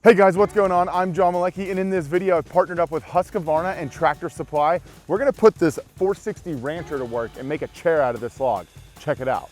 Hey guys, what's going on? I'm John Malecki, and in this video I've partnered up with Husqvarna and Tractor Supply. We're gonna put this 460 Rancher to work and make a chair out of this log. Check it out.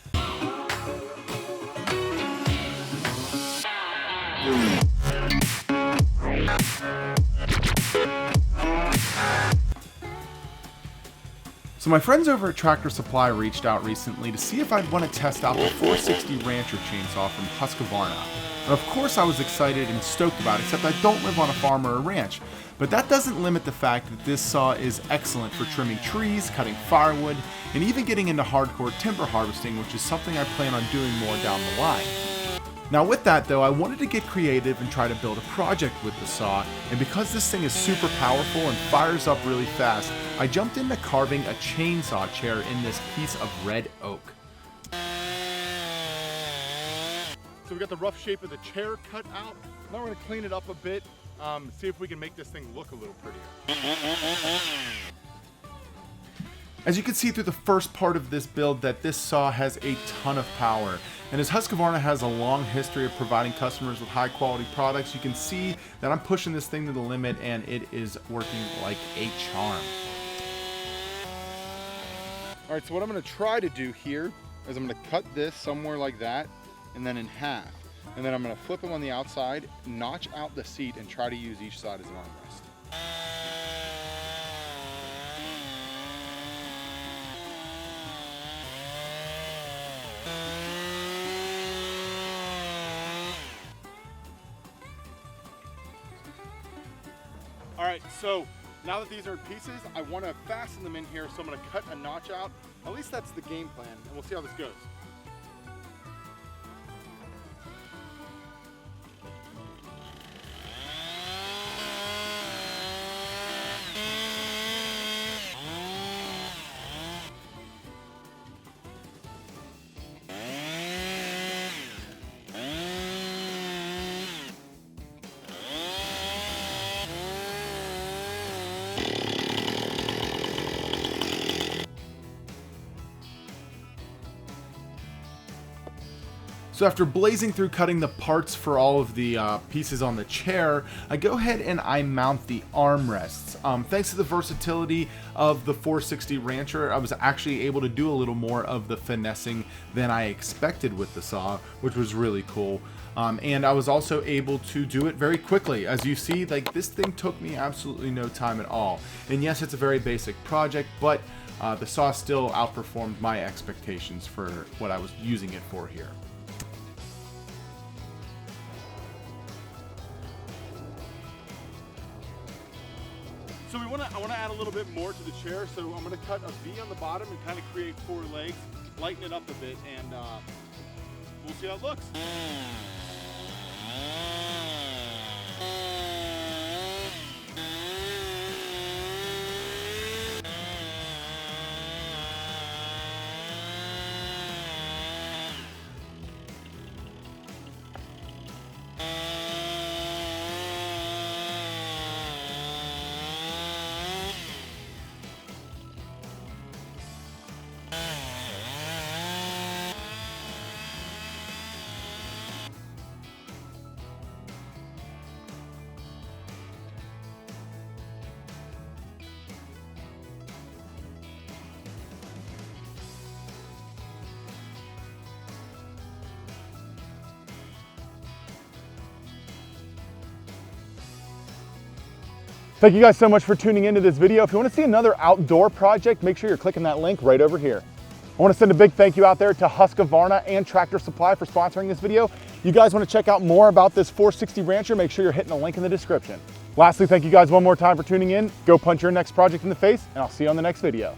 So my friends over at Tractor Supply reached out recently to see if I'd want to test out the 460 Rancher chainsaw from Husqvarna. And of course I was excited and stoked about it, except I don't live on a farm or a ranch. But that doesn't limit the fact that this saw is excellent for trimming trees, cutting firewood, and even getting into hardcore timber harvesting, which is something I plan on doing more down the line. Now with that though, I wanted to get creative and try to build a project with the saw, and because this thing is super powerful and fires up really fast, I jumped into carving a chainsaw chair in this piece of red oak. So we got the rough shape of the chair cut out. Now we're gonna clean it up a bit, see if we can make this thing look a little prettier. As you can see through the first part of this build that this saw has a ton of power. And as Husqvarna has a long history of providing customers with high quality products, you can see that I'm pushing this thing to the limit and it is working like a charm. All right, so what I'm gonna try to do here is I'm gonna cut this somewhere like that and then in half. And then I'm gonna flip them on the outside, notch out the seat, and try to use each side as an armrest. All right, so now that these are in pieces, I want to fasten them in here, so I'm going to cut a notch out. At least that's the game plan, and we'll see how this goes. So after blazing through cutting the parts for all of the pieces on the chair, I go ahead and I mount the armrests. Thanks to the versatility of the 460 Rancher, I was actually able to do a little more of the finessing than I expected with the saw, which was really cool. And I was also able to do it very quickly. As you see, like, this thing took me absolutely no time at all. And yes, it's a very basic project, but the saw still outperformed my expectations for what I was using it for here. So I want to add a little bit more to the chair, so I'm going to cut a V on the bottom and kind of create 4 legs, lighten it up a bit, and we'll see how it looks. Thank you guys so much for tuning into this video. If you want to see another outdoor project, make sure you're clicking that link right over here. I want to send a big thank you out there to Husqvarna and Tractor Supply for sponsoring this video. You guys want to check out more about this 460 Rancher, make sure you're hitting the link in the description. Lastly, thank you guys one more time for tuning in. Go punch your next project in the face, and I'll see you on the next video.